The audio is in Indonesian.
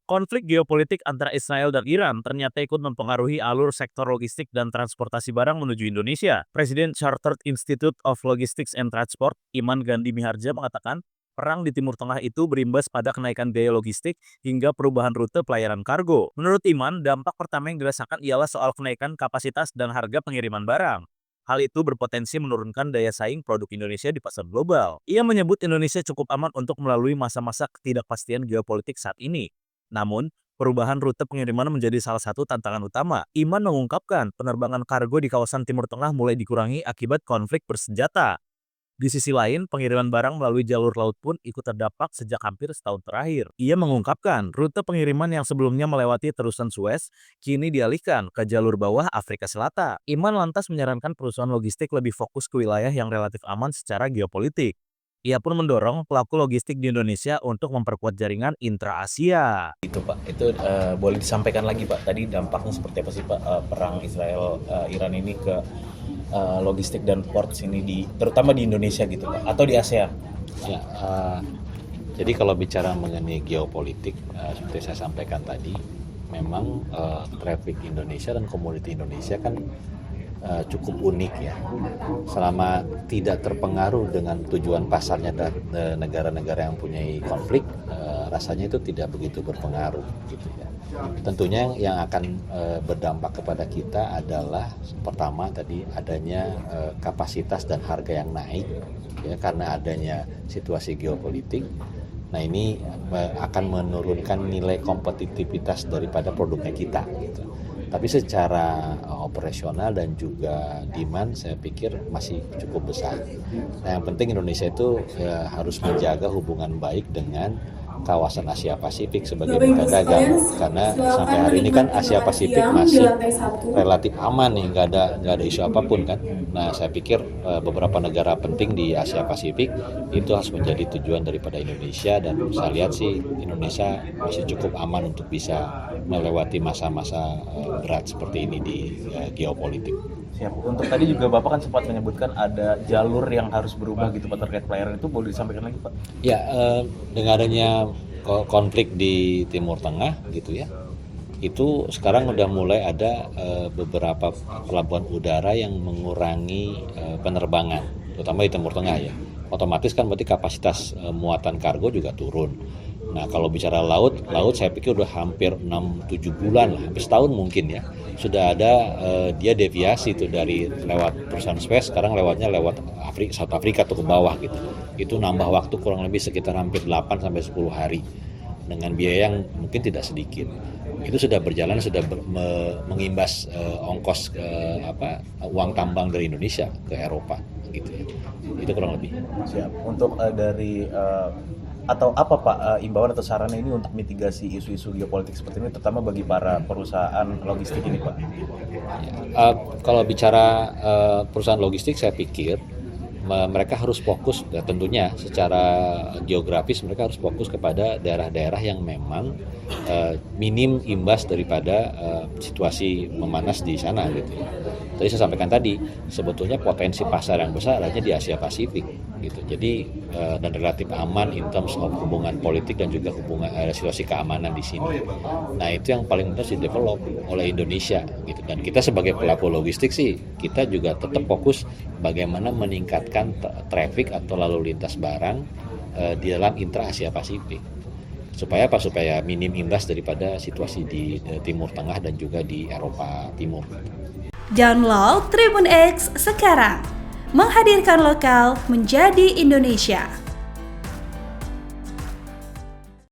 Konflik geopolitik antara Israel dan Iran ternyata ikut mempengaruhi alur sektor logistik dan transportasi barang menuju Indonesia. Presiden Chartered Institute of Logistics and Transport, Iman Gandhi Miharja mengatakan, perang di Timur Tengah itu berimbas pada kenaikan biaya logistik hingga perubahan rute pelayanan kargo. Menurut Iman, dampak pertama yang dirasakan ialah soal kenaikan kapasitas dan harga pengiriman barang. Hal itu berpotensi menurunkan daya saing produk Indonesia di pasar global. Ia menyebut Indonesia cukup aman untuk melalui masa-masa ketidakpastian geopolitik saat ini. Namun, perubahan rute pengiriman menjadi salah satu tantangan utama. Iman mengungkapkan penerbangan kargo di kawasan Timur Tengah mulai dikurangi akibat konflik bersenjata. Di sisi lain, pengiriman barang melalui jalur laut pun ikut terdampak sejak hampir setahun terakhir. Ia mengungkapkan, rute pengiriman yang sebelumnya melewati terusan Suez, kini dialihkan ke jalur bawah Afrika Selatan. Iman lantas menyarankan perusahaan logistik lebih fokus ke wilayah yang relatif aman secara geopolitik. Ia pun mendorong pelaku logistik di Indonesia untuk memperkuat jaringan intra-Asia. Itu Pak, itu boleh disampaikan lagi Pak, tadi dampaknya seperti apa sih Pak, perang Israel-Iran ini ke logistik dan port sini, terutama di Indonesia gitu Pak, atau di ASEAN? Ya, jadi kalau bicara mengenai geopolitik, seperti saya sampaikan tadi, memang traffic Indonesia dan komoditi Indonesia kan cukup unik ya. Selama tidak terpengaruh dengan tujuan pasarnya dan negara-negara yang punya konflik, rasanya itu tidak begitu berpengaruh gitu ya. Tentunya yang akan berdampak kepada kita adalah pertama tadi adanya kapasitas dan harga yang naik ya, karena adanya situasi geopolitik. Nah ini akan menurunkan nilai kompetitivitas daripada produknya kita gitu. Tapi secara operasional dan juga demand saya pikir masih cukup besar. Nah yang penting Indonesia itu harus menjaga hubungan baik dengan kawasan Asia Pasifik sebagai mitra dagang, karena sampai hari ini kan Asia Pasifik masih relatif aman nih, nggak ada isu apapun kan. Nah saya pikir beberapa negara penting di Asia Pasifik itu harus menjadi tujuan daripada Indonesia, dan saya lihat sih Indonesia masih cukup aman untuk bisa melewati masa-masa berat seperti ini di geopolitik. Siap. Untuk tadi juga Bapak kan sempat menyebutkan ada jalur yang harus berubah gitu Pak terkait pelayaran, itu boleh disampaikan lagi Pak? Ya, dengan adanya konflik di Timur Tengah gitu ya, itu sekarang udah mulai ada beberapa pelabuhan udara yang mengurangi penerbangan, terutama di Timur Tengah ya. Otomatis kan berarti kapasitas muatan kargo juga turun. Nah kalau bicara laut saya pikir udah hampir 6-7 bulan lah, hampir setahun mungkin ya, sudah ada dia deviasi tuh dari lewat perusahaan Suez, sekarang lewatnya lewat South Africa tuh ke bawah gitu. Itu nambah waktu kurang lebih sekitar hampir 8-10 hari dengan biaya yang mungkin tidak sedikit. Itu sudah berjalan, sudah mengimbas ongkos uang tambang dari Indonesia ke Eropa gitu ya. Itu kurang lebih. Siap. Untuk dari atau apa Pak imbauan atau saran ini untuk mitigasi isu-isu geopolitik seperti ini, terutama bagi para perusahaan logistik ini Pak? Kalau bicara perusahaan logistik, saya pikir mereka harus fokus, ya tentunya secara geografis mereka harus fokus kepada daerah-daerah yang memang minim imbas daripada situasi memanas di sana gitu ya. Tadi saya sampaikan tadi, sebetulnya potensi pasar yang besar adanya di Asia Pasifik gitu. Jadi dan relatif aman in terms of hubungan politik dan juga hubungan situasi keamanan di sini. Nah itu yang paling harus di-develop oleh Indonesia gitu. Dan kita sebagai pelaku logistik sih, kita juga tetap fokus bagaimana meningkatkan traffic atau lalu lintas barang di dalam intra Asia Pasifik. Supaya apa? Supaya minim imbas daripada situasi di Timur Tengah dan juga di Eropa Timur. Download Tribun X sekarang, menghadirkan lokal menjadi Indonesia.